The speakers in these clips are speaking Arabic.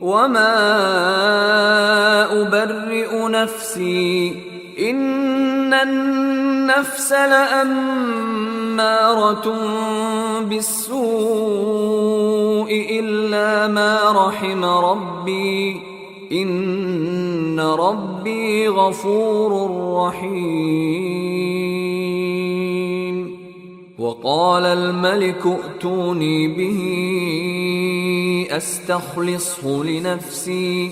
وما أبرئ نفسي إن النفس لأمارة بالسوء إلا ما رحم ربي إن ربي غفور رحيم. وقال الملك ائتوني به أستخلصه لنفسي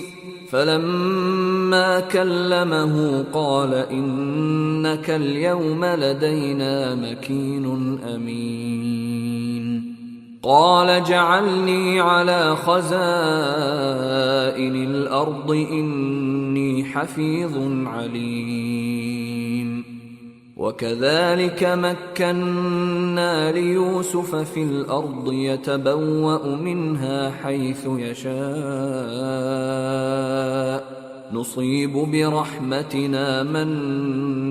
فلما كلمه قال إنك اليوم لدينا مكين أمين. قال اجعلني على خزائن الأرض إني حفيظ عليم. وكذلك مكنا ليوسف في الأرض يتبوأ منها حيث يشاء نصيب برحمتنا من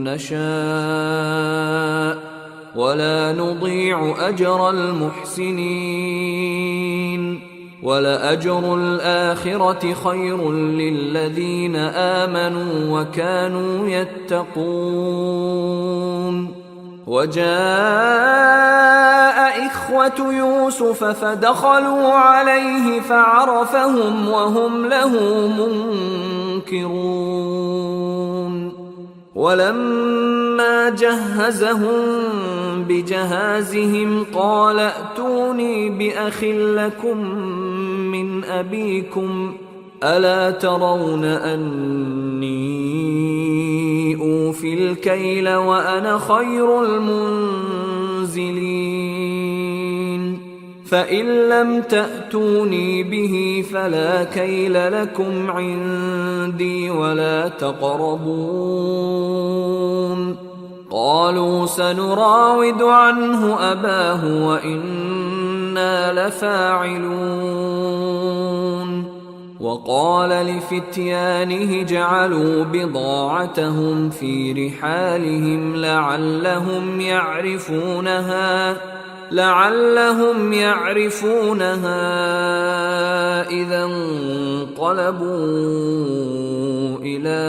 نشاء ولا نضيع أجر المحسنين ولأجر الآخرة خير للذين آمنوا وكانوا يتقون. وجاء إخوة يوسف فدخلوا عليه فعرفهم وهم له منكرون. ولما جهزهم بجهازهم قال ائتوني بأخ لكم من أبيكم ألا ترون أني أوفي الكيل وأنا خير المنزلين فإن لم تأتوني به فلا كيل لكم عندي ولا تقربون. قالوا سنراود عنه أباه وإنا لفاعلون. وقال لفتيانه جعلوا بضاعتهم في رحالهم لعلهم يعرفونها إذا انقلبوا إلى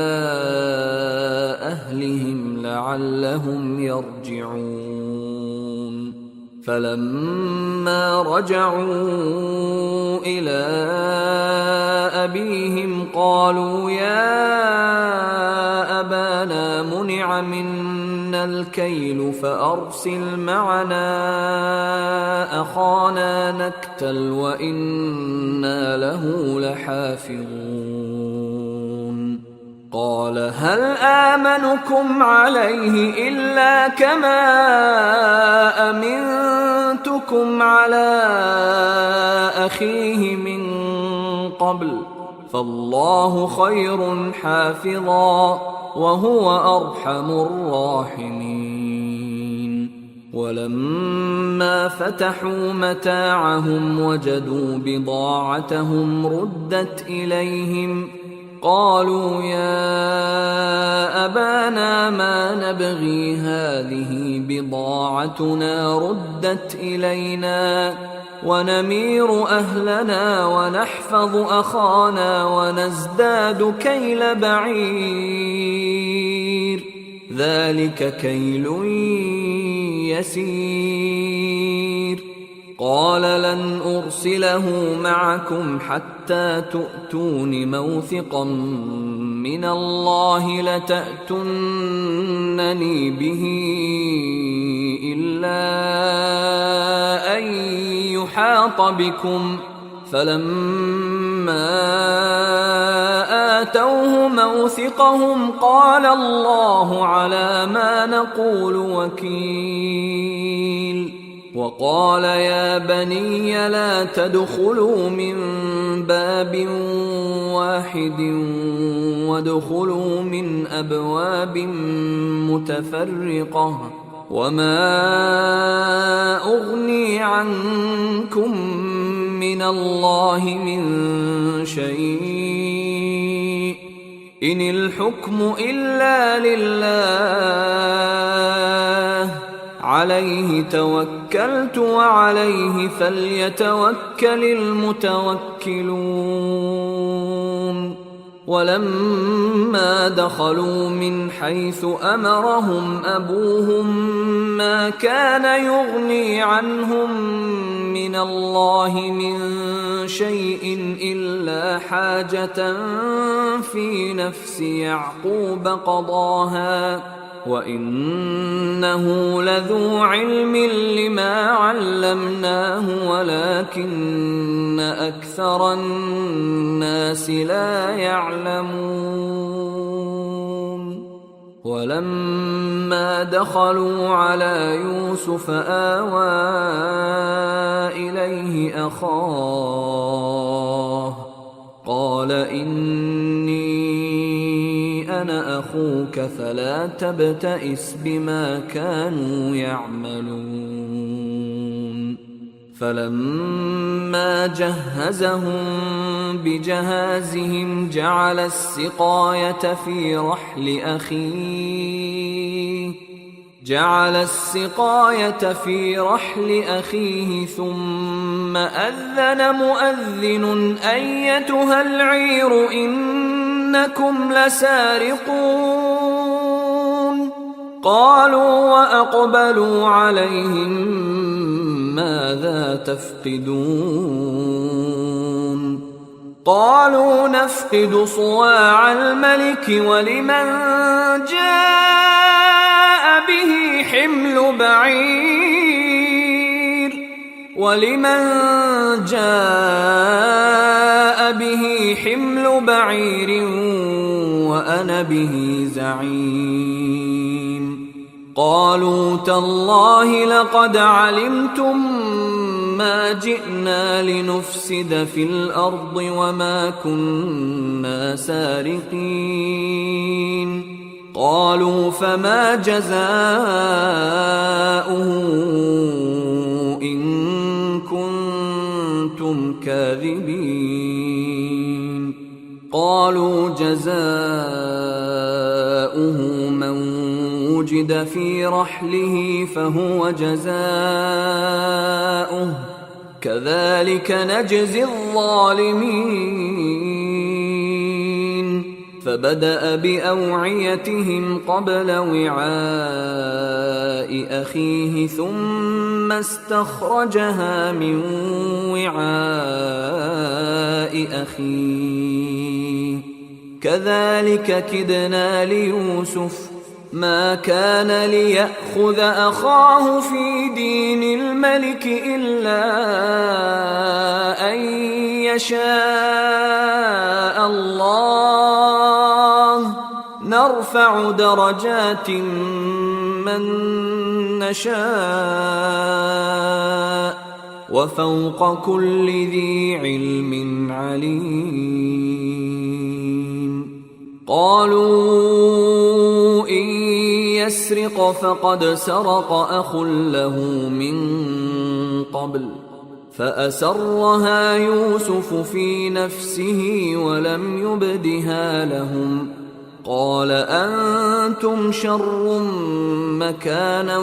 أهلهم لعلهم يرجعون. فلما رجعوا إلى أبيهم قالوا يا أبانا منع منا الكيل فأرسل معنا أخانا نكتل وإنا له لحافظون. قال هل آمنكم عليه إلا كما أمنتكم على أخيه من قبل فالله خير حافظا وهو أرحم الراحمين. ولما فتحوا متاعهم وجدوا بضاعتهم ردت إليهم قالوا يا أبانا ما نبغي هذه بضاعتنا ردت إلينا ونمير أهلنا ونحفظ أخانا ونزداد كيل بعير ذلك كيل يسير. قال لن أرسله معكم حتى تؤتون موثقا من الله لتأتونني به إلا أن يحاط بكم. فلما آتوه موثقهم قال الله على ما نقول وكيل. وقال يا بني لا تدخلوا من باب واحد وادخلوا من أبواب متفرقة وما أغني عنكم من الله من شيء إن الحكم إلا لله عليه توكلت وعليه فليتوكل المتوكلون. ولما دخلوا من حيث أمرهم أبوهم ما كان يغني عنهم من الله من شيء إلا حاجة في نفس يعقوب قضاها وإنه لذو علم لما علمناه ولكن أكثر الناس لا يعلمون. ولما دخلوا على يوسف آوى إليه أخاه قال إني أنا أخوك فلا تبتئس بما كانوا يعملون. فلما جهزهم بجهازهم جعل السقاية في رحل أخيه ثم أذن مؤذن أيتها العير إنكم لسارقون. قالوا وأقبلوا عليهم ماذا تفقدون؟ قالوا نفقد صواع الملك ولمن جاء به حمل بعير وأنا به زعيم. قالوا تالله لقد علمتم ما جئنا لنفسد في الأرض وما كنا سارقين. قالوا فما جزاؤه إن كنتم كاذبين؟ قالوا جزاؤه من وجد في رحله فهو جزاؤه كذلك نجزي الظالمين. فبدأ بأوعيتهم قبل وعاء أخيه ثم استخرجها من وعاء أخيه كذلك كدنا ليوسف ما كان ليأخذ أخاه في دين الملك إلا أن يشاء الله نرفع درجات من نشاء وفوق كل ذي علم عليم. قالوا إن يسرق فقد سرق أخ له من قبل فأسرها يوسف في نفسه ولم يبدها لهم. قال أنتم شر مكانا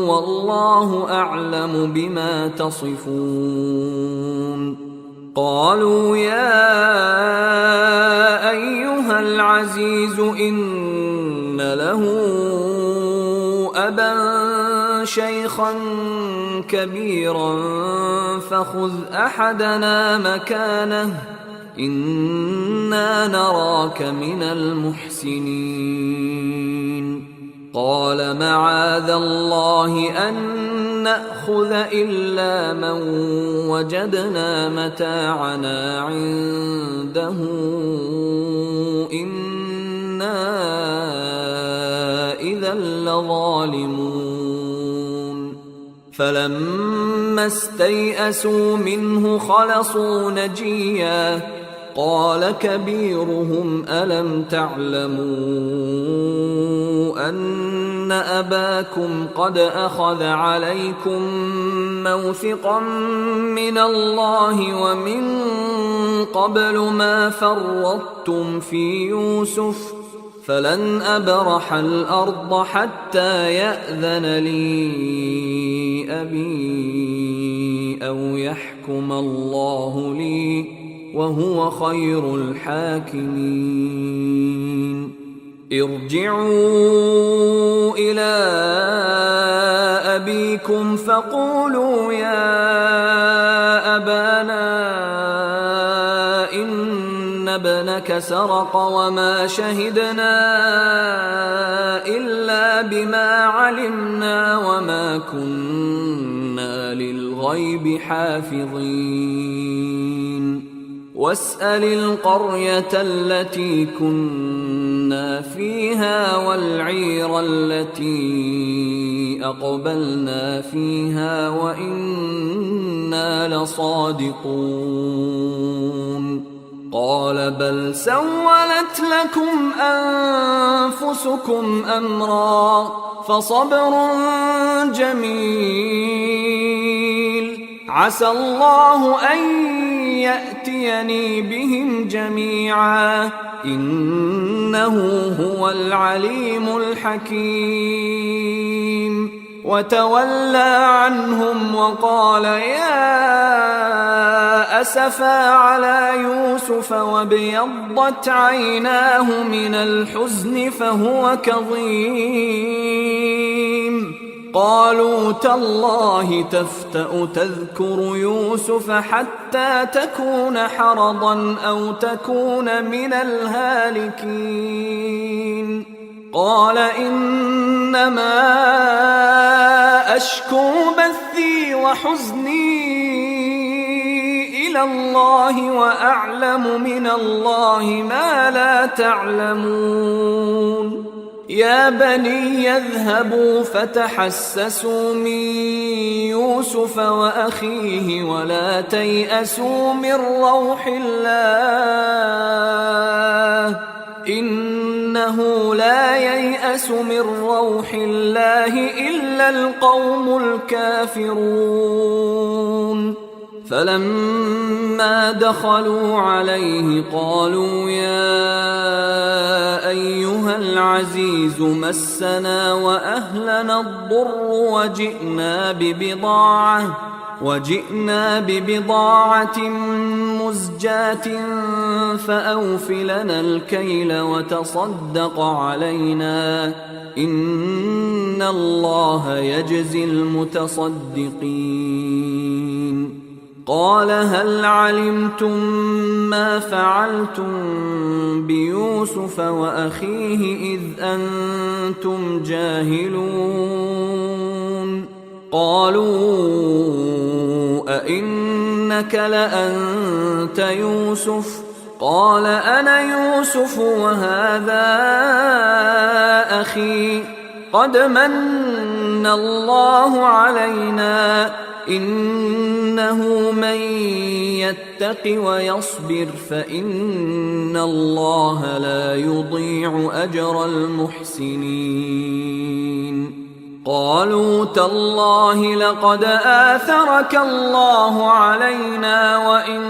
والله أعلم بما تصفون. قالوا يا أيها العزيز إن له أبا شيخا كبيرا فخذ أحدنا مكانه إنا نراك من المحسنين. قال معاذ الله أن نأخذ إلا من وجدنا متاعنا عنده إنا إذا لظالمون. فلما استيئسوا منه خلصوا نجيا قال كبيرهم ألم تعلموا أن أباكم قد أخذ عليكم موثقا من الله ومن قبل ما فرطتم في يوسف فلن أبرح الأرض حتى يأذن لي أبي أو يحكم الله لي وهو خير الحاكمين. ارجعوا إلى أبيكم فقولوا يا أبانا إن ابنك سرق وما شهدنا إلا بما علمنا وما كنا للغيب حافظين. واسأل القرية التي كنا فيها والعير التي أقبلنا فيها وإنا لصادقون. قال بل سولت لكم أنفسكم أمرا فصبر جميل عسى الله أن يأتيني بهم جميعا إنه هو العليم الحكيم. وتولى عنهم وقال يا أسفا على يوسف وابيضت عيناه من الحزن فهو كظيم. قالوا تالله تفتأ تذكر يوسف حتى تكون حرضا أو تكون من الهالكين. قال إنما أشكو بثي وحزني إلى الله وأعلم من الله ما لا تعلمون. يا بني يذهبوا فتحسسوا من يوسف وأخيه ولا تيأسوا من روح الله إنه لا ييأس من روح الله إلا القوم الكافرون. فلما دخلوا عليه قالوا يا أيها العزيز مسنا وأهلنا الضر وجئنا ببضاعة مزجاة فأوف لنا الكيل وتصدق علينا إن الله يجزي المتصدقين. قال هل علمتم ما فعلتم بيوسف وأخيه إذ أنتم جاهلون؟ قالوا أئنك لأنت يوسف؟ قال أنا يوسف وهذا أخي قد من الله علينا إنه من يتق ويصبر فإن الله لا يضيع أجر المحسنين. قالوا تالله لقد آثرك الله علينا وإن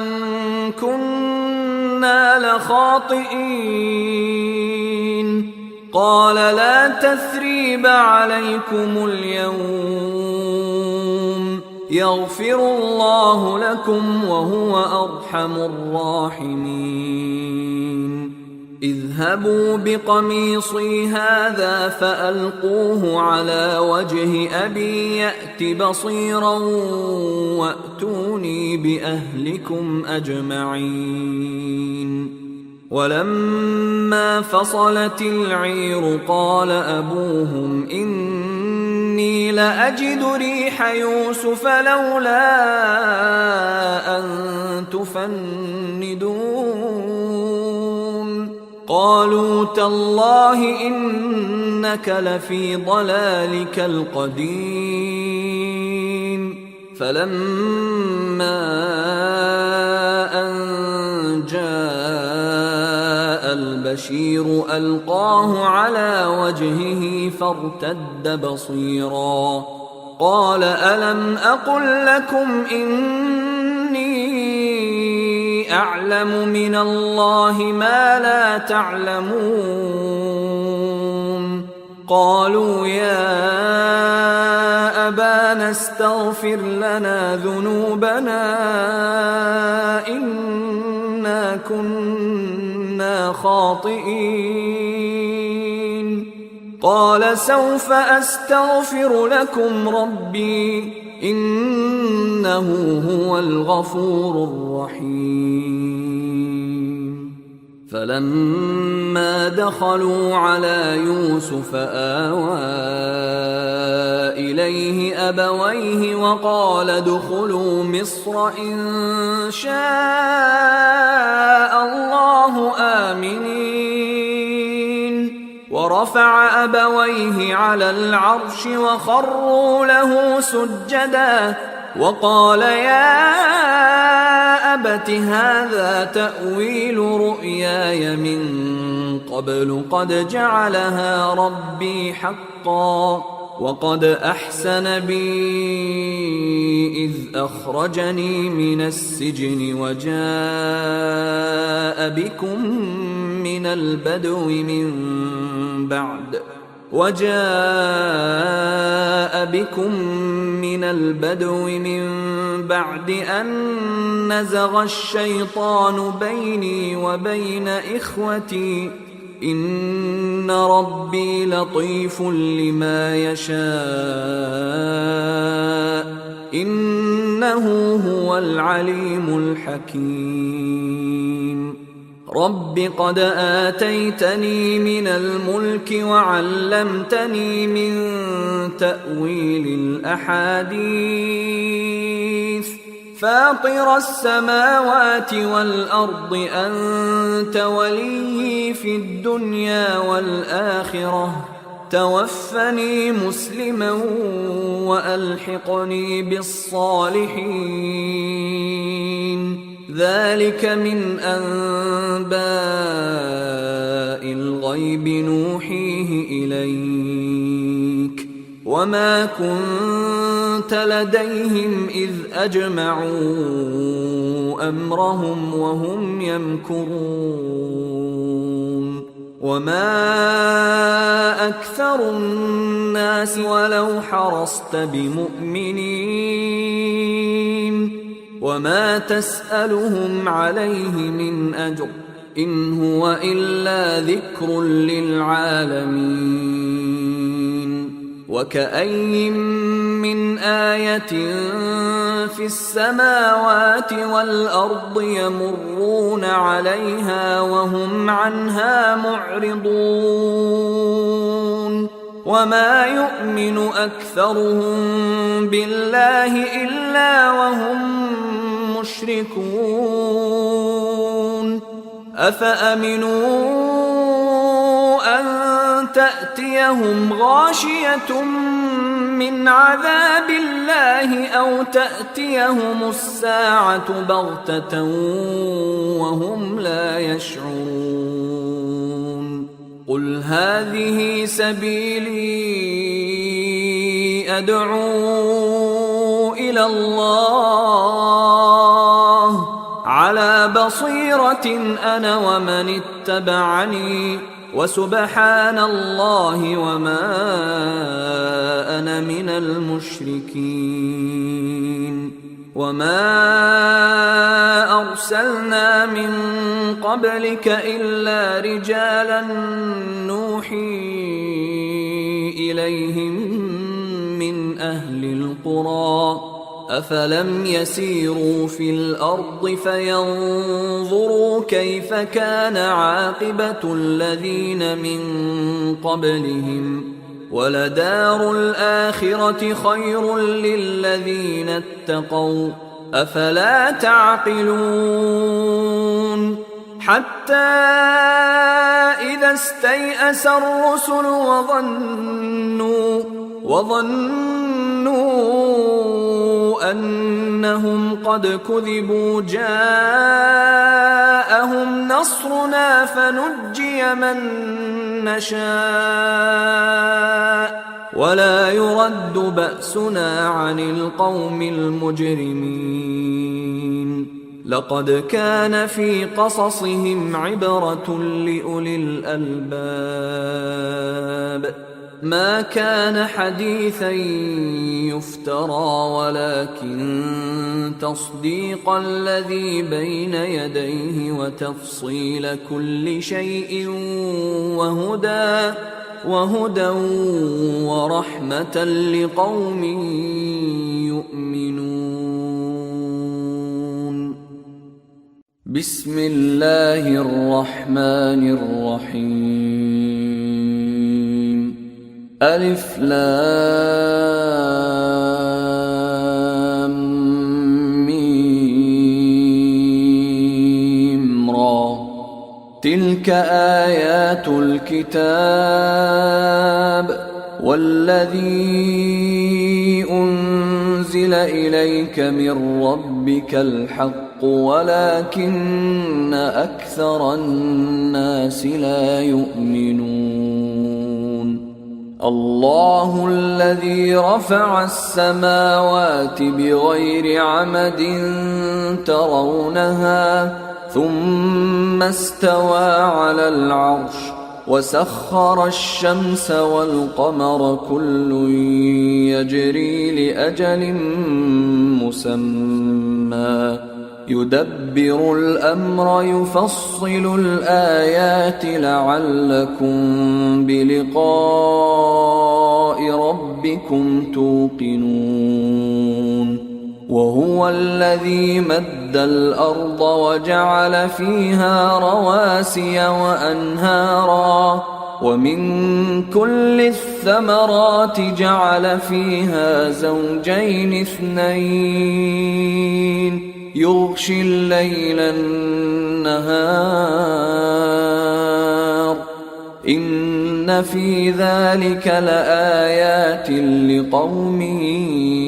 كنا لخاطئين. قال لا تثريب عليكم اليوم يغفر الله لكم وهو أرحم الراحمين. اذهبوا بقميصي هذا فألقوه على وجه أبي يأت بصيرا وأتوني بأهلكم أجمعين. ولما فصلت العير قال أبوهم إني لأجد ريح يوسف لولا أن تفندون. قالوا تالله إنك لفي ضلالك القديم. فلما أن جاء البشير ألقاه على وجهه فارتد بصيرا قال ألم أقل لكم إني أعلم من الله ما لا تعلمون. قالوا يا أبانا استغفر لنا ذنوبنا إننا إنا كنا خاطئين. قال سوف أستغفر لكم ربي إنه هو الغفور الرحيم. فلما دخلوا على يوسف آوى إليه أبويه وقال ادخلوا مصر إن شاء الله آمنين. ورفع أبويه على العرش وخروا له سجدا وقال يا أبت هذا تأويل رؤياي من قبل قد جعلها ربي حقا وقد أحسن بي إذ أخرجني من السجن وجاء بكم من البدو من بعد أن نزغ الشيطان بيني وبين إخوتي إن ربي لطيف لما يشاء إنه هو العليم الحكيم. رب قد آتيتني من الملك وعلمتني من تأويل الأحاديث فاطر السماوات والأرض أنت وليي في الدنيا والآخرة توفني مسلما وألحقني بالصالحين. ذلك من أنباء الغيب نوحيه إليك وما كنت لديهم إذ أجمعوا أمرهم وهم يمكرون. وما أكثر الناس ولو حرصت بمؤمنين وما تسألهم عليه من أجر إن هو إلا ذكر للعالمين. وكأي من آية في السماوات والأرض يمرون عليها وهم عنها معرضون وما يؤمن أكثرهم بالله إلا وهم مشركون. أفأمنوا أن تأتيهم غاشية من عذاب الله أو تأتيهم الساعة بغتة وهم لا يشعرون. قل هذه سبيلي أدعو إلى الله على بصيرة أنا ومن اتبعني وسبحان الله وما أنا من المشركين. وما أرسلنا من قبلك إلا رجالا نوحي إليهم من أهل القرى أفلم يسيروا في الأرض فينظروا كيف كان عاقبة الذين من قبلهم ولدار الآخرة خير للذين اتقوا أفلا تعقلون. حتى إذا استيأس الرسل وظنوا أنهم قد كذبوا جاءهم نصرنا فنجي من نشاء ولا يرد بأسنا عن القوم المجرمين. لقد كان في قصصهم عبرة لأولي الألباب ما كان حديثا يفترى ولكن تصديق الذي بين يديه وتفصيل كل شيء وهدى ورحمة لقوم يؤمنون. بسم الله الرحمن الرحيم. ألف لام ميم را. تلك آيات الكتاب والذي أنزل إليك من ربك الحق ولكن أكثر الناس لا يؤمنون. الله الذي رفع السماوات بغير عمد ترونها ثم استوى على العرش وسخر الشمس والقمر كل يجري لأجل مسمى يدبر الأمر يفصل الآيات لعلكم بلقاء ربكم توقنون. وهو الذي مد الأرض وجعل فيها رواسي وأنهارا ومن كل الثمرات جعل فيها زوجين اثنين يغشي الليل النهار إن في ذلك لآيات لقوم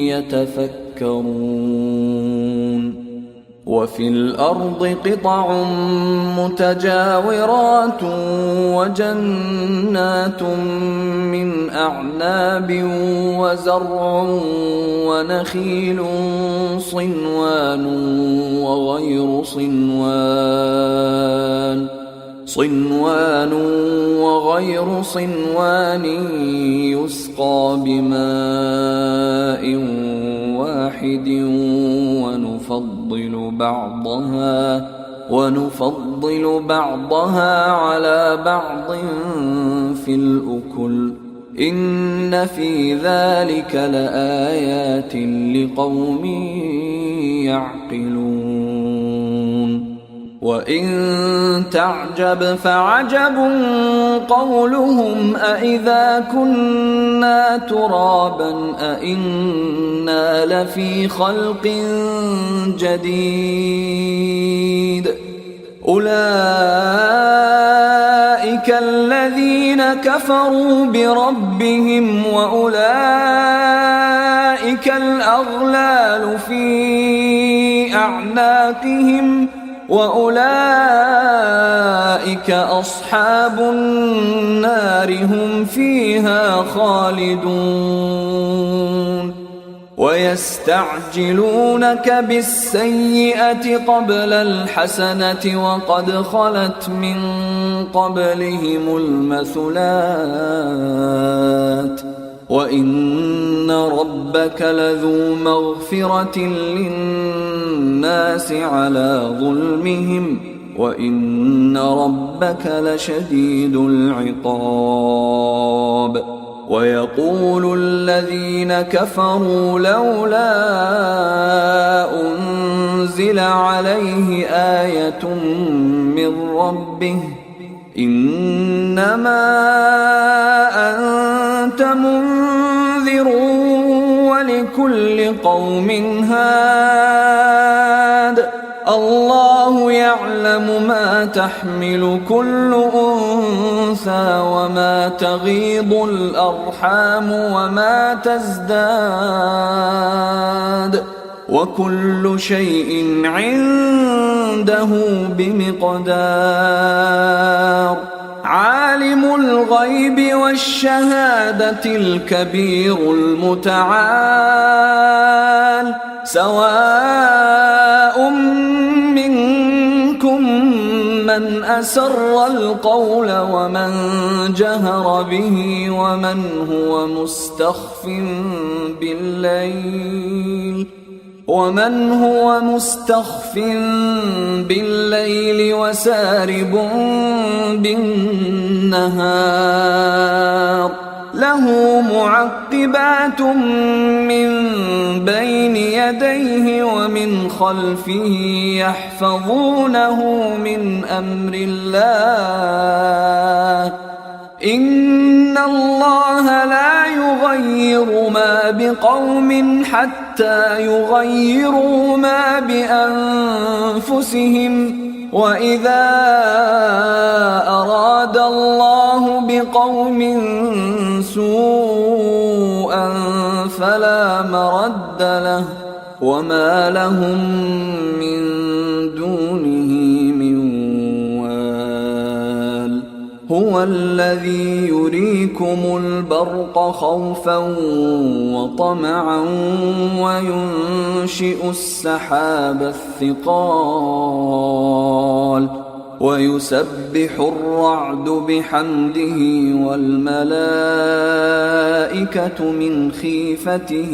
يتفكرون. وفي الأرض قطع متجاورات وجنات من أعناب وزرع ونخيل صنوان وغير صنوان يسقى بماء واحد ونفضل بعضها على بعض في الأكل إن في ذلك لآيات لقوم يعقلون. وإن تعجب فعجب قولهم أإذا كنا ترابا أإنا لفي خلق جديد أولئك الذين كفروا بربهم وأولئك الأغلال في أعناقهم وأولئك أصحاب النار هم فيها خالدون. ويستعجلونك بالسيئة قبل الحسنة وقد خلت من قبلهم المثلات وإن ربك لذو مغفرة للناس على ظلمهم وإن ربك لشديد العقاب. ويقول الذين كفروا لولا أنزل عليه آية من ربه إنما أنت منذر ولكل قوم هاد الله يعلم ما تحمل كل أنثى وما تغيض الأرحام وما تزداد وكل شيء عنده بمقدار. عالم الغيب والشهادة الكبير المتعال سواء منكم من أسر القول ومن جهر به ومن هو مستخف بالليل وسارب بالنهار له معقبات من بين يديه ومن خلفه يحفظونه من أمر الله إن الله لا يغير ما بقوم حتى يغيروا ما بأنفسهم وإذا أراد الله بقوم سوءا فلا مرد له وما لهم من دونه من وال هو الذي يريكم البرق خوفا وطمعا وينشئ السحاب الثقال ويسبح الرعد بحمده والملائكة من خيفته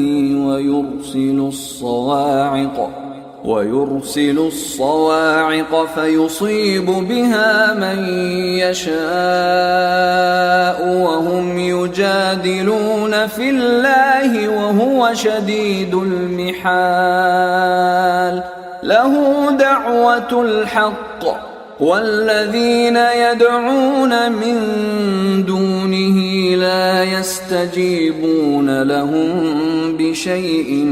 ويرسل الصواعق فيصيب بها من يشاء وهم يجادلون في الله وهو شديد المحال له دعوة الحق والذين يدعون من دونه لا يستجيبون لهم بشيء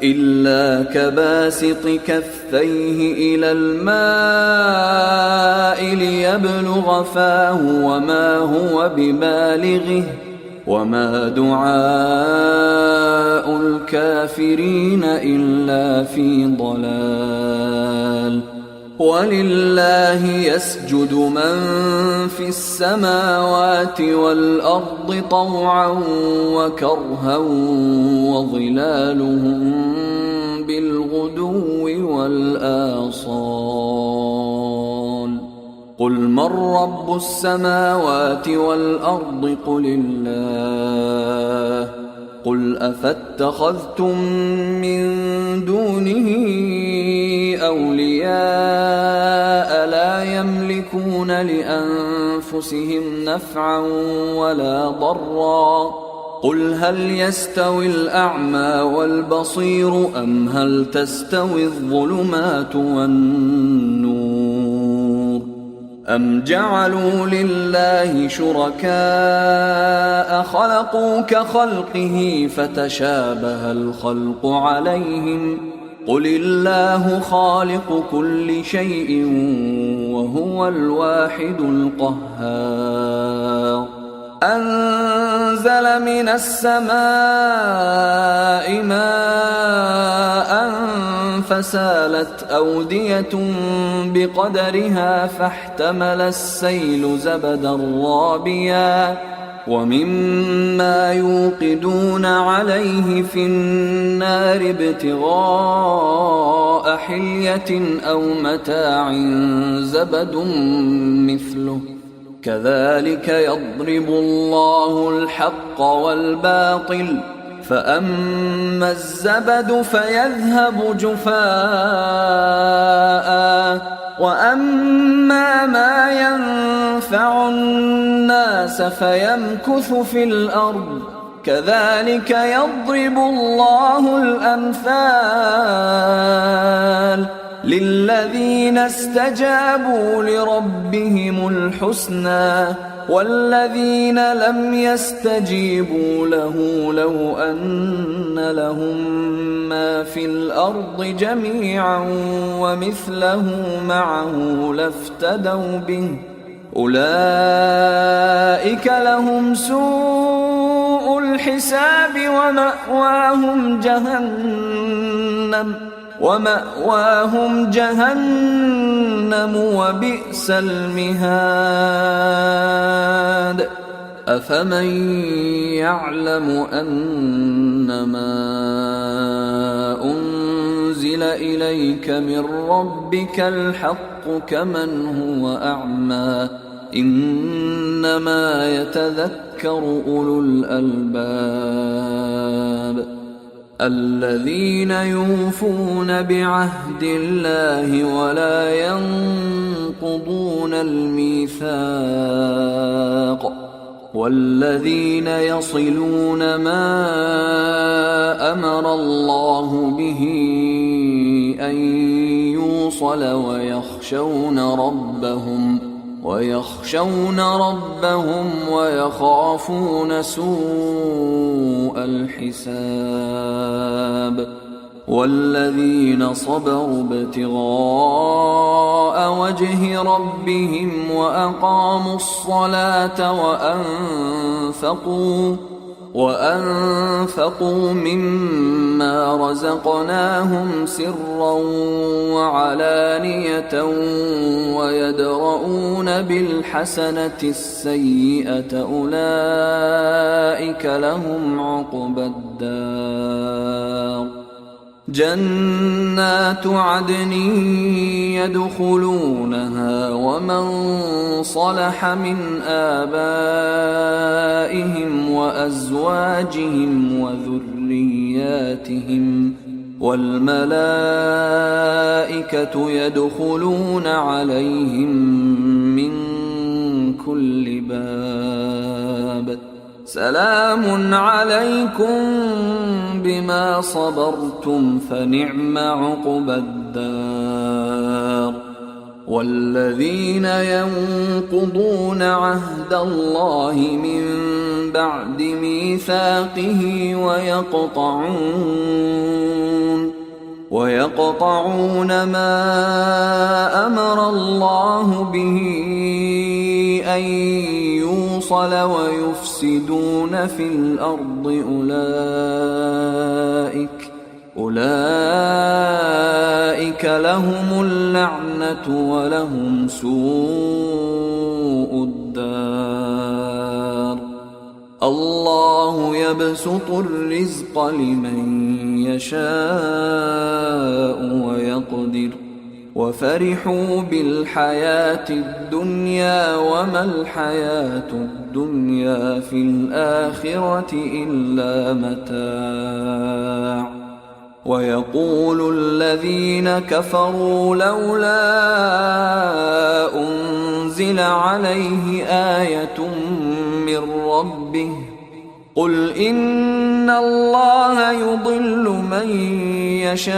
إلا كباسط كفيه إلى الماء ليبلغ فاه وما هو ببالغه وما دعاء الكافرين إلا في ضلال ولله يسجد من في السماوات والأرض طوعا وكرها وظلالهم بالغدو والآصال قل من رب السماوات والأرض قل الله قل أفاتخذتم من دونه أولياء لا يملكون لأنفسهم نفعا ولا ضرا قل هل يستوي الأعمى والبصير أم هل تستوي الظلمات والنور أم جعلوا لله شركاء خلقوا كخلقه فتشابه الخلق عليهم قل الله خالق كل شيء وهو الواحد القهار أنزل من السماء ماء فسالت أودية بقدرها فاحتمل السيل زبدا رابيا ومما يوقدون عليه في النار ابتغاء حلية أو متاع زبد مثله كذلك يضرب الله الحق والباطل فأما الزبد فيذهب جفاء وأما ما ينفع الناس فيمكث في الأرض كذلك يضرب الله الأمثال للذين استجابوا لربهم الحسنى والذين لم يستجيبوا له لو أن لهم ما في الأرض جميعا ومثله معه لافتدوا به أولئك لهم سوء الحساب ومأواهم جهنم وبئس المهاد أفمن يعلم أنما أنزل إليك من ربك الحق كمن هو أعمى إنما يتذكر أولو الألباب الذين يوفون بعهد الله ولا ينقضون الميثاق والذين يصلون ما أمر الله به أن يوصل ويخشون ربهم ويخافون سوء الحساب والذين صبروا ابتغاء وجه ربهم وأقاموا الصلاة وأنفقوا مما رزقناهم سرا وعلانية ويدرؤون بالحسنة السيئة أولئك لهم عقبى الدار جنات عدن يدخلونها ومن صلح من آبائهم وأزواجهم وذرياتهم والملائكة يدخلون عليهم من كل باب سلام عليكم بما صبرتم فنعم عقبى الدار والذين ينقضون عهد الله من بعد ميثاقه ويقطعون ما أمر الله به أن يوصل ويفسدون في الأرض أولئك لهم اللعنة ولهم سوء الدار الله يبسط الرزق لمن يشاء ويقدر وفرحوا بالحياة الدنيا وما الحياة الدنيا في الآخرة إلا متاع ويقول الذين كفروا لولا أنزل عليه آية من ربه قل إن الله يضل من يشاء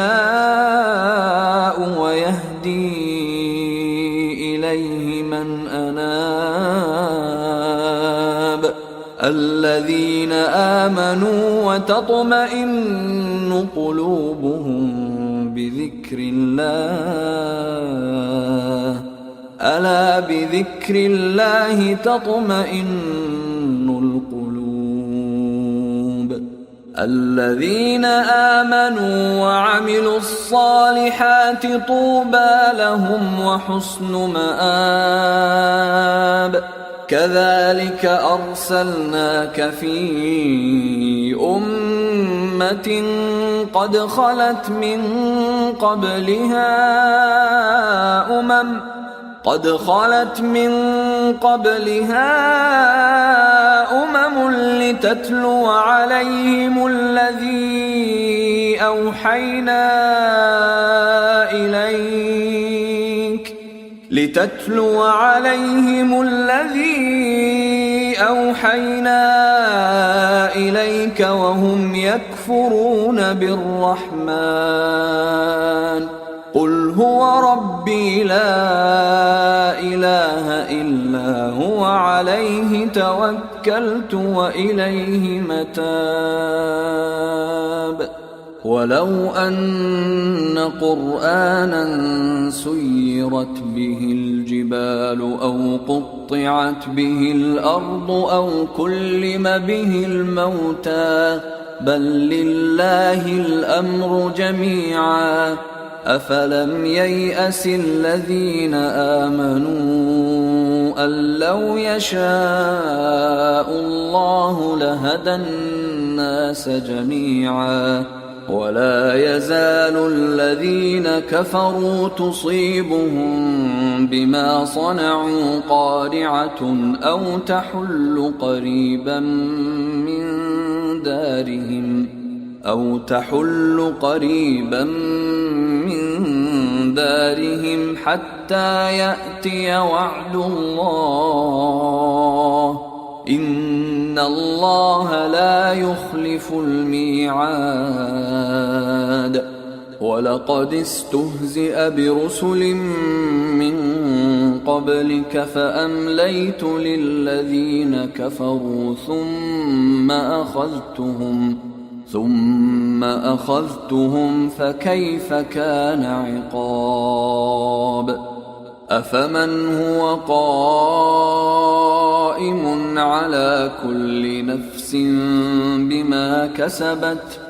ويهدي إليه من أناب الذين آمنوا وتطمئن قلوبهم بذكر الله ألا بذكر الله تطمئن القلوب الذين آمنوا وعملوا الصالحات طوبى لهم وحسن مآب كذلك أرسلناك في أمة قد خلت من قبلها أمم لتتلو عليهم الذي أوحينا إليك وهم يكفرون بالرحمن قل هو ربي لا إله إلا هو عليه توكلت وإليه متاب ولو أن قرآنا سيرت به الجبال أو قطعت به الأرض أو كلم به الموتى بل لله الأمر جميعا أفلم ييأس الذين آمنوا أن لو يشاء الله لهدى الناس جميعا ولا يزال الذين كفروا تصيبهم بما صنعوا قارعة أو تحل قريبا من دارهم حتى يأتي وعد الله إن الله لا يخلف الميعاد. ولقد استهزئ برسل من قبلك فأمليت للذين كفروا ثم أخذتهم فكيف كان عقاب. أفمن هو قائم على كل نفس بما كسبت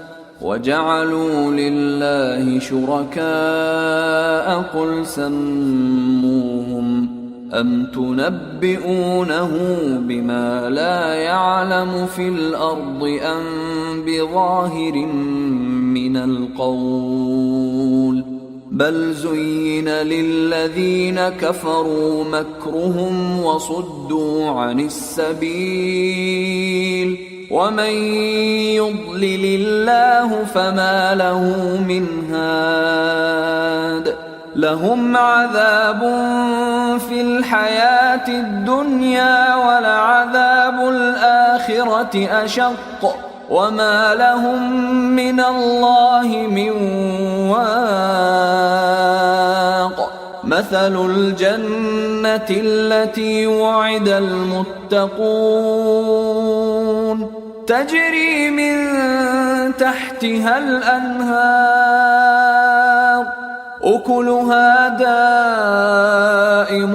وجعلوا لله شركاء قل سموهم أم تنبئونه بما لا يعلم في الأرض أم بظاهر من القول بل زين للذين كفروا مكرهم وصدوا عن السبيل ومن يضلل الله فما له من هاد. لهم عذاب في الحياة الدنيا ولعذاب الآخرة أشق وما لهم من الله من واق. مثل الجنة التي وعد المتقون تجري من تحتها الأنهار أكلها دائم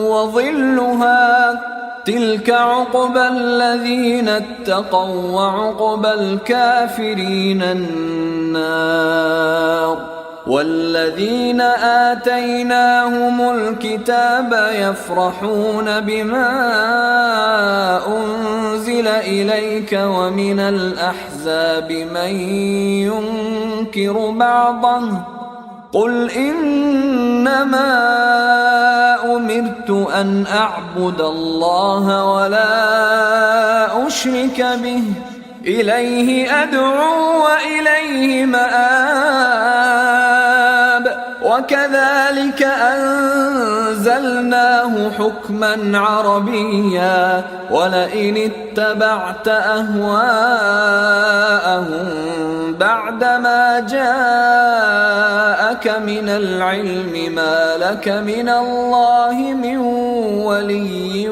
وظلها تلك عقبى الذين اتقوا وعقبى الكافرين النار. والذين آتيناهم الكتاب يفرحون بما أنزل إليك ومن الأحزاب من ينكر بعضه قل إنما أمرت أن أعبد الله ولا أشرك به إليه أدعو وإليه مآب. وكذلك أنزلناه حكما عربيا ولئن اتبعت أهواءهم بعدما جاءك من العلم ما لك من الله من ولي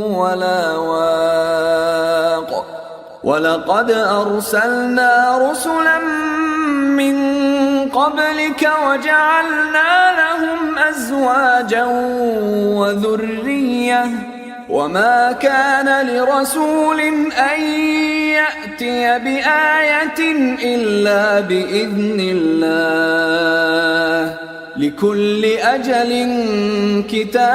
ولا واق. ولقد أرسلنا رسلا من قبلك وجعلنا لهم أزواجا وذرية وما كان لرسول أن يأتي بآية إلا بإذن الله لكل أجل كتاب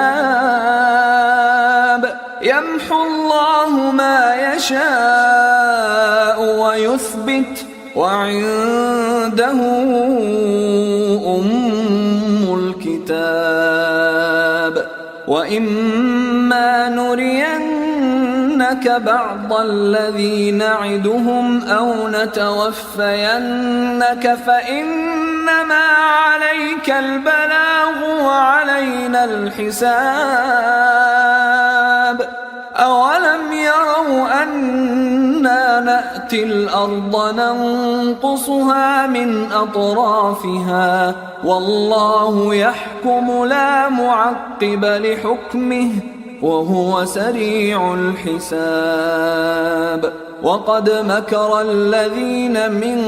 يمحو الله ما يشاء ويثبت وعنده أم الكتاب. وإما نرينك بعض الذي نعدهم أو نتوفينك فإنما عليك البلاغ وعلينا الحساب. أولم يروا أنا نأتي الأرض ننقصها من أطرافها والله يحكم لا معقب لحكمه وهو سريع الحساب. وقد مكر الذين من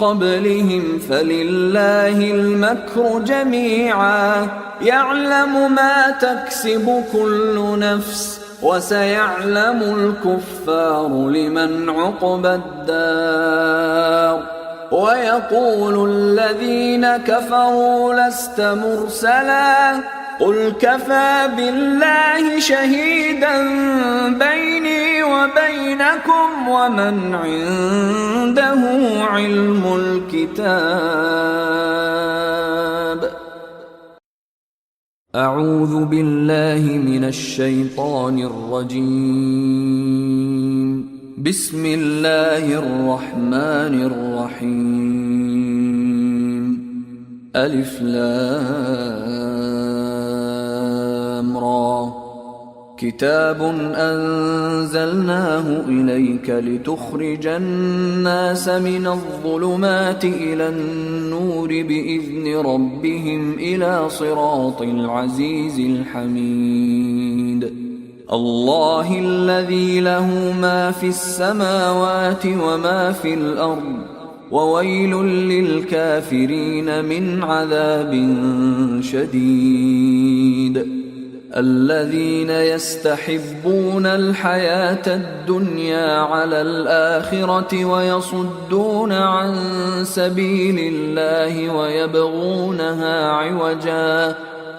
قبلهم فلله المكر جميعا يعلم ما تكسب كل نفس وسيعلم الكفار لمن عقبى الدار. ويقول الذين كفروا لست مرسلا قل كفى بالله شهيدا بيني وبينكم ومن عنده علم الكتاب. أعوذ بالله من الشيطان الرجيم. بسم الله الرحمن الرحيم. ألف لام را. كتاب أنزلناه إليك لتخرج الناس من الظلمات إلى النور بإذن ربهم إلى صراط العزيز الحميد. الله الذي له ما في السماوات وما في الأرض وويل للكافرين من عذاب شديد. الذين يستحبون الحياة الدنيا على الآخرة ويصدون عن سبيل الله ويبغونها عوجا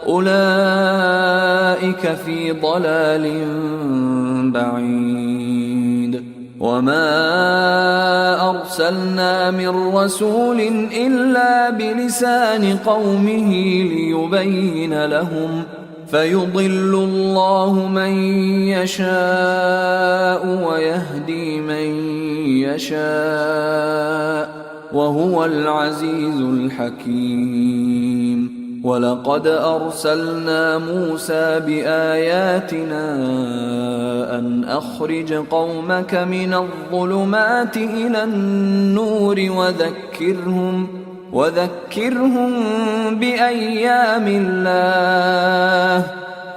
أولئك في ضلال بعيد. وما أرسلنا من رسول إلا بلسان قومه ليبين لهم فيضل الله من يشاء ويهدي من يشاء وهو العزيز الحكيم. ولقد أرسلنا موسى بآياتنا أن أخرج قومك من الظلمات إلى النور وذكرهم بأيام الله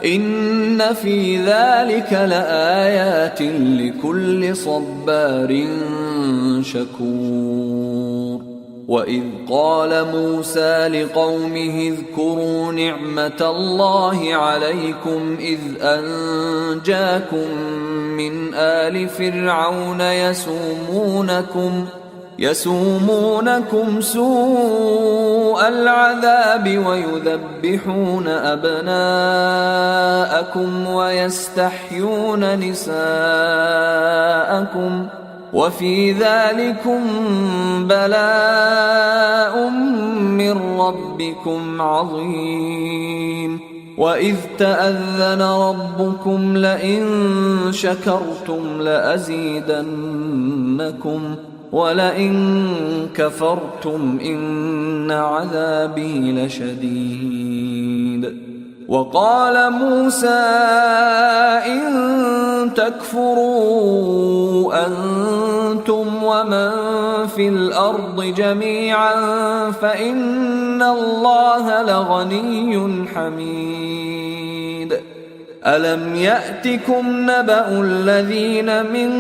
إن في ذلك لآيات لكل صبار شكور. وإذ قال موسى لقومه اذكروا نعمة الله عليكم إذ أنجاكم من آل فرعون يسومونكم سوء العذاب ويذبحون أبناءكم ويستحيون نساءكم وفي ذلكم بلاء من ربكم عظيم. وإذ تأذن ربكم لئن شكرتم لأزيدنكم ولئن كفرتم إن عذابي لشديد. وقال موسى إن تكفروا أنتم ومن في الأرض جميعا فإن الله لغني حميد. ألم يأتكم نبأ الذين من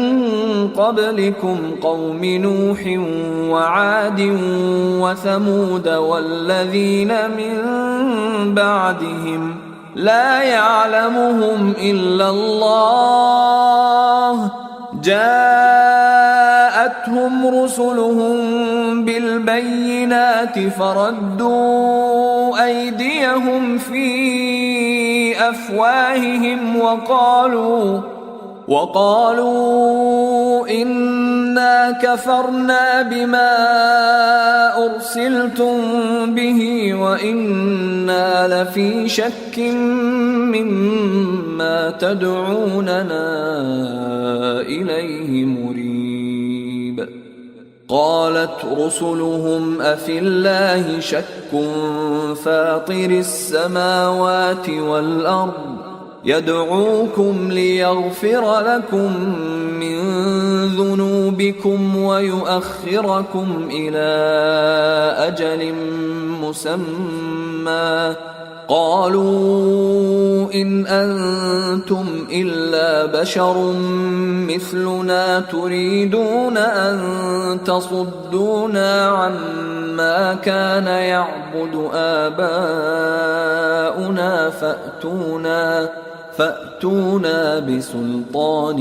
قبلكم قوم نوح وعاد وثمود والذين من بعدهم لا يعلمهم إلا الله جاءتهم رسلهم بالبينات فردوا أيديهم في أفواههم وقالوا إنا كفرنا بما أرسلتم به وإنا لفي شك مما تدعوننا إليه مريب. قالت رسلهم أفي الله شك فاطر السماوات والأرض يدعوكم ليغفر لكم من ذنوبكم ويؤخركم إلى أجل مسمى قالوا إن أنتم إلا بشر مثلنا تريدون أن تصدونا عما كان يعبد آباؤنا فأتونا بسلطان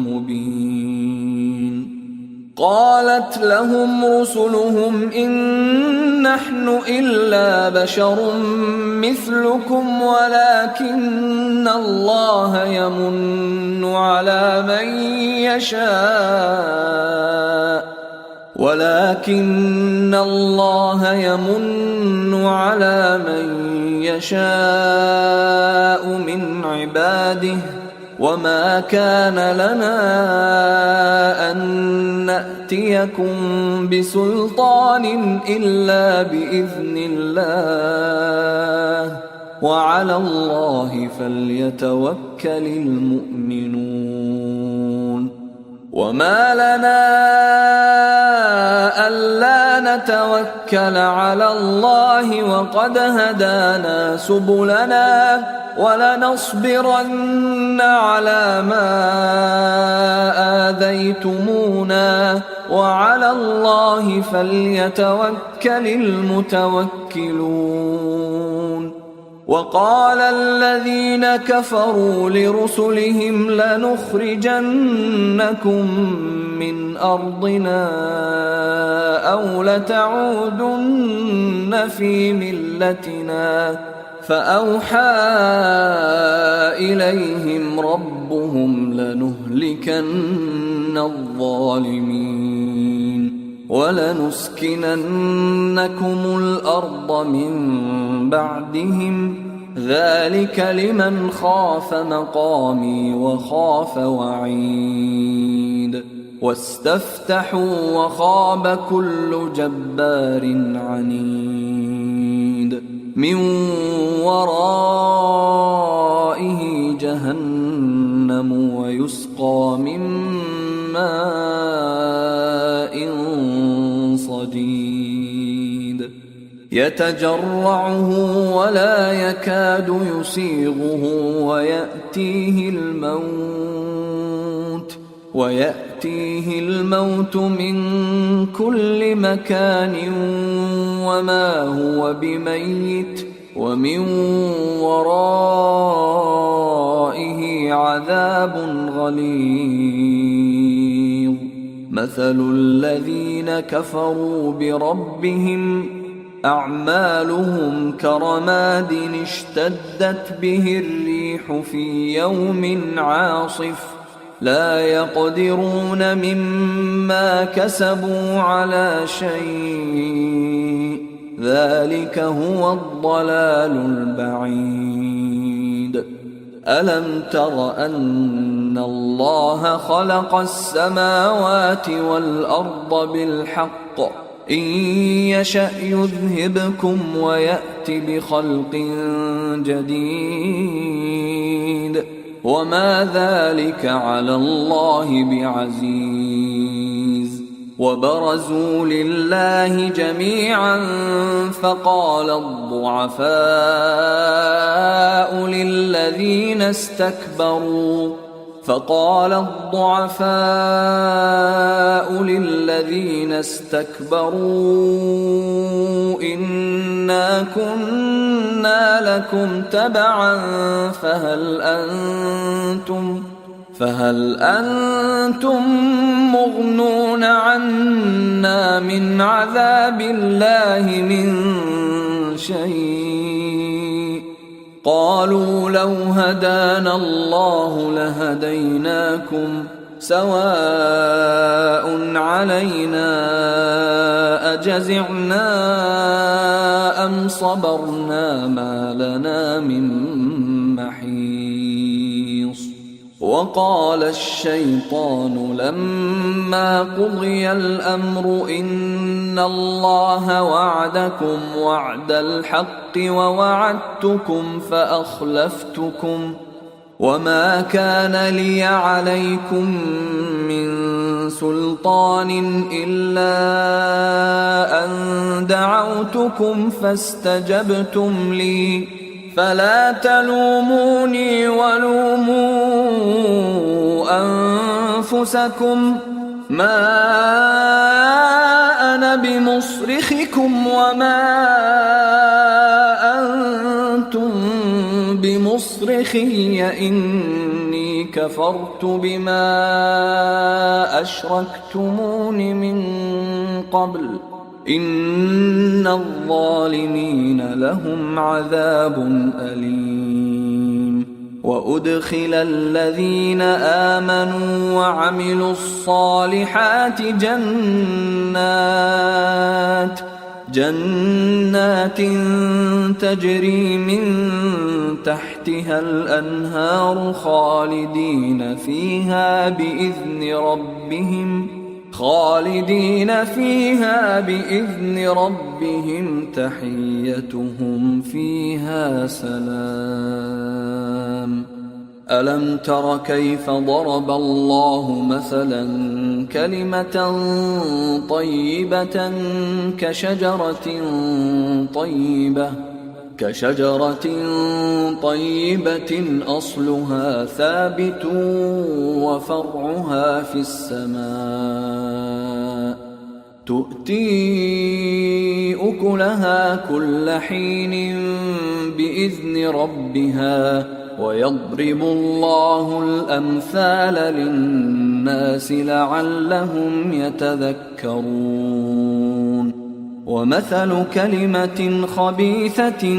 مبين. قالت لهم رسلهم إن نحن إلا بشر مثلكم ولكن الله يمن على من يشاء من عباده وما كان لنا أن نأتيكم بسلطان إلا بإذن الله وعلى الله فليتوكل المؤمنون وما لنا ألا نتوكل على الله وقد هدانا سبلنا ولنصبرن على ما آذيتمونا وعلى الله فليتوكل المتوكلون وقال الذين كفروا لرسلهم لنخرجنكم من أرضنا أو لتعودن في ملتنا فأوحى إليهم ربهم لنهلكن الظالمين ولنسكننكم الأرض من بعدهم ذلك لمن خاف مقامي وخاف وعيد واستفتحوا وخاب كل جبار عنيد من ورائه جهنم ويسقى من ماء صديد يتجرعه ولا يكاد يسيغه ويأتيه الموت من كل مكان وما هو بميت ومن ورائه عذاب غليظ مثل الذين كفروا بربهم أعمالهم كرماد اشتدت به الريح في يوم عاصف لا يقدرون مما كسبوا على شيء ذلك هو الضلال البعيد ألم تر أن الله خلق السماوات والأرض بالحق إن يشأ يذهبكم ويأت بخلق جديد وما ذلك على الله بعزيز وبرزوا لله جميعا فقال الضعفاء للذين استكبروا إنا كنا لكم تبعا فهل أنتم مغنون عنا من عذاب الله من شيء قالوا لو هدانا الله لهديناكم سواء علينا أجزعنا أم صبرنا ما لنا من محيص وقال الشيطان لما قضي الأمر إن الله وعدكم وعد الحق ووعدتكم فأخلفتكم وما كان لي عليكم من سلطان إلا أن دعوتكم فاستجبتم لي فلا تلوموني ولوموا أنفسكم ما أنا بمصرخكم وما أنتم بمصرخي إني كفرت بما أشركتمون من قبل إن الظالمين لهم عذاب أليم. وأدخل الذين آمنوا وعملوا الصالحات جنات تجري من تحتها الأنهار خالدين فيها بإذن ربهم تحيتهم فيها سلام. ألم تر كيف ضرب الله مثلا كلمة طيبة كشجرة طيبة أصلها ثابت وفرعها في السماء تؤتي أكلها كل حين بإذن ربها ويضرب الله الأمثال للناس لعلهم يتذكرون. ومثل كلمة خبيثة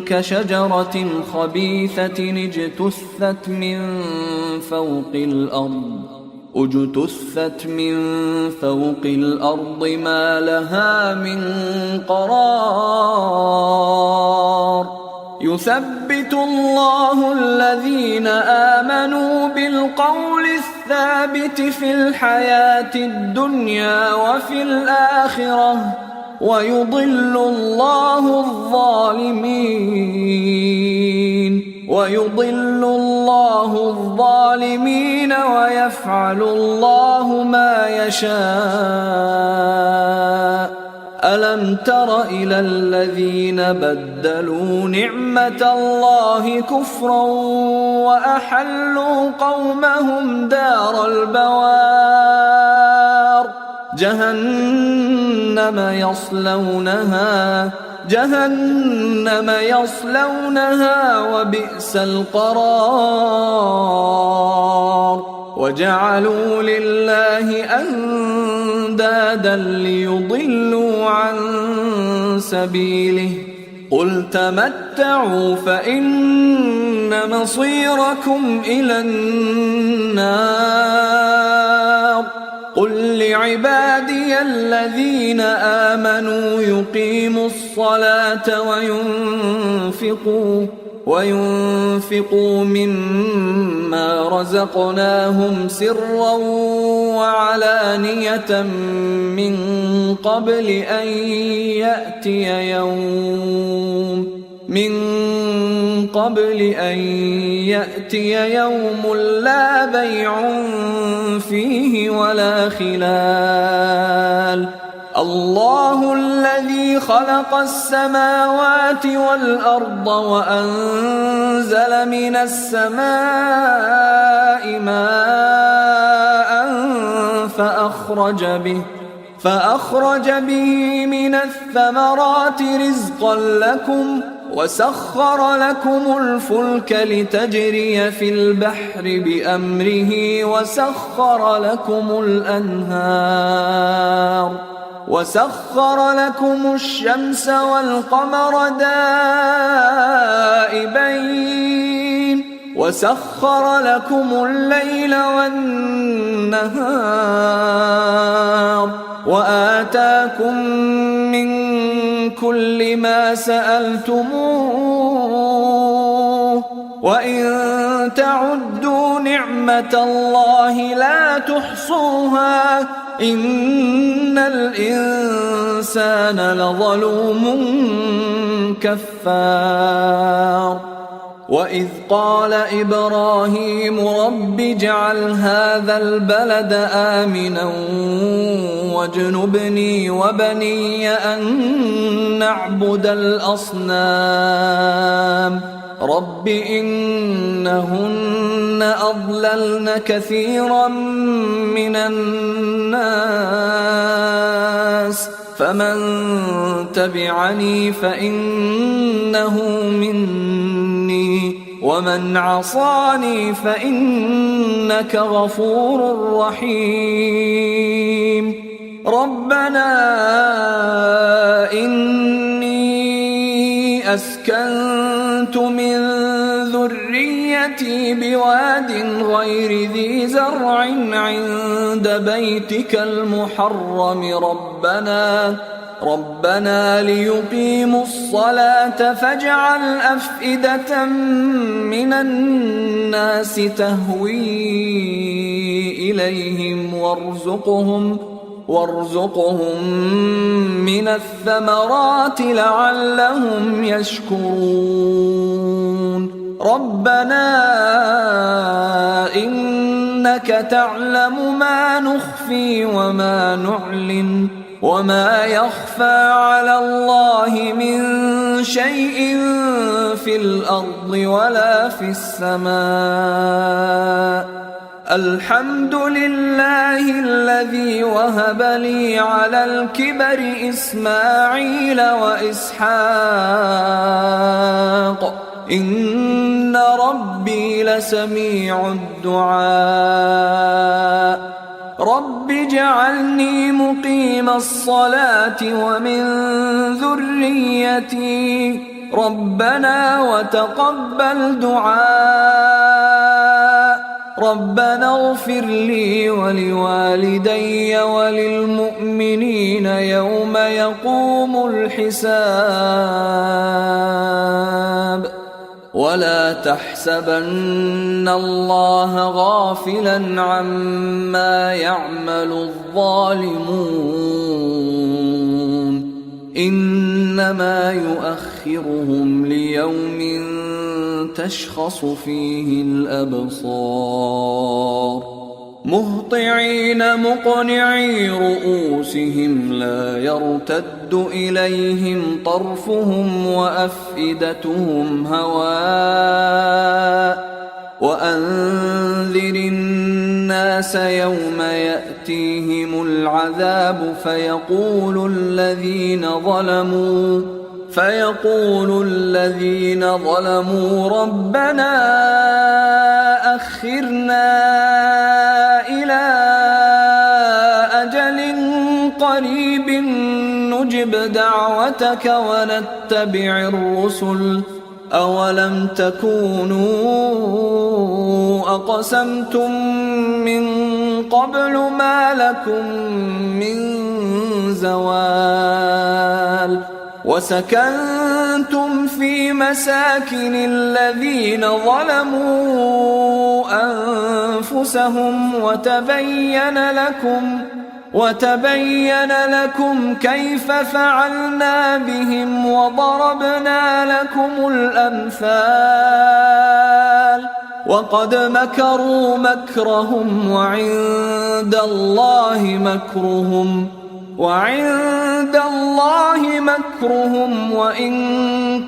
كشجرة خبيثة اجتثت من فوق الأرض ما لها من قرار. يثبت الله الذين آمنوا بالقول الثابت في الحياة الدنيا وفي الآخرة ويضل الله الظالمين ويفعل الله ما يشاء. ألم تر إلى الذين بدلوا نعمة الله كفرا وأحلوا قومهم دار البوار جهنم يصلونها وبئس القرار. وجعلوا لله أندادا ليضلوا عن سبيله قل تمتعوا فإن مصيركم إلى النار. قل لعبادي الذين آمنوا يقيموا الصلاة وينفقوا مما رزقناهم سرا وعلانية من قبل أن يأتي يوم لا بيع فيه ولا خلال. الله الذي خلق السماوات والأرض وأنزل من السماء ماء فأخرج به من الثمرات رزقا لكم وسخر لكم الفلك لتجري في البحر بأمره وسخر لكم الشمس والقمر دائبين وسخر لكم الليل والنهار وآتاكم من كل ما سألتموه وإن تعدوا نعمة الله لا تحصوها إن الإنسان لظلوم كفار. وإذ قال إبراهيم رب اجعل هذا البلد آمنا واجنبني وبني أن نعبد الأصنام رب إنهن أضللن كثيرا من الناس فمن تبعني فإنه مني ومن عصاني فإنك غفور رحيم. ربنا إني أسكنت من ذريتي بواد غير ذي زرع عند بيتك المحرم ربنا ليقيموا الصلاة فاجعل أفئدة من الناس تهوي إليهم وارزقهم من الثمرات لعلهم يشكرون. ربنا إنك تعلم ما نخفي وما نعلن وما يخفى على الله من شيء في الأرض ولا في السماء. الحمد لله الذي وهب لي على الكبر إسماعيل وإسحاق إن ربي لسميع الدعاء. رب اجعلني مقيم الصلاة ومن ذريتي ربنا وتقبل دعاء. ربنا اغفر لي ولوالدي وللمؤمنين يوم يقوم الحساب. ولا تحسبن الله غافلا عما يعمل الظالمون إنما يؤخرهم ليوم تشخص فيه الأبصار. مهطعين مقنعي رؤوسهم لا يرتد إليهم طرفهم وأفئدتهم هواء. وأنذر الناس يوم يأتيهم العذاب فيقول الذين ظلموا ربنا أخرنا إلى أجل قريب نجب دعوتك ونتبع الرسل أولم تكونوا أقسمتم من قبل ما لكم من زوال. وسكنتم في مساكن الذين ظلموا أنفسهم وتبين لكم كيف فعلنا بهم وضربنا لكم الأمثال. وقد مكروا مكرهم وعند الله مكرهم وإن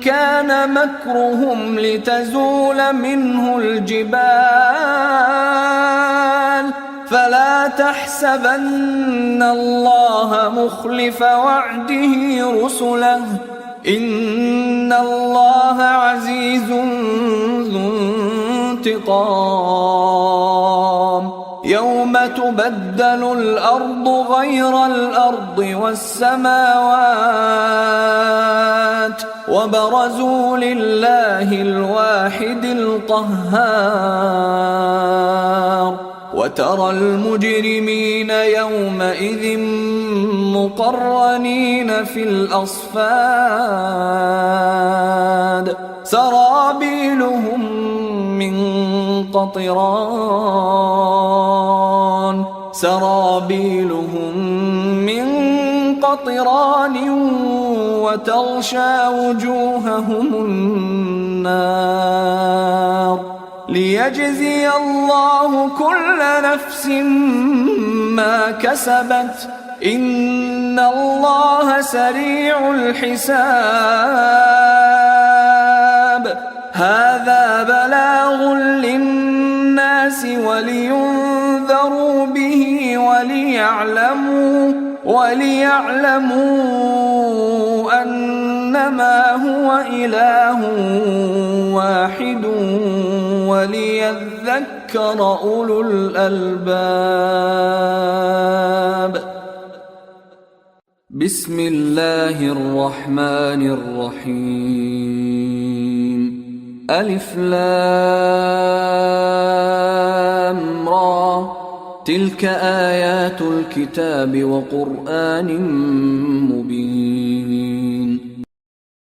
كان مكرهم لتزول منه الجبال. فلا تحسبن الله مخلف وعده رسله إن الله عزيز ذو انتقام. يوم تبدل الأرض غير الأرض والسماوات وبرزوا لله الواحد القهار. وترى المجرمين يومئذ مقرنين في الأصفاد سرابيلهم من قطران وتغشى وجوههم النار. ليجزي الله كل نفس ما كسبت إن الله سريع الحساب. هذا بلاغ للناس ولينذروا به وليعلموا أنما إنما هو إله واحد وليذكر أولو الألباب. بسم الله الرحمن الرحيم. ألف لام را، تلك آيات الكتاب وقرآن مبين.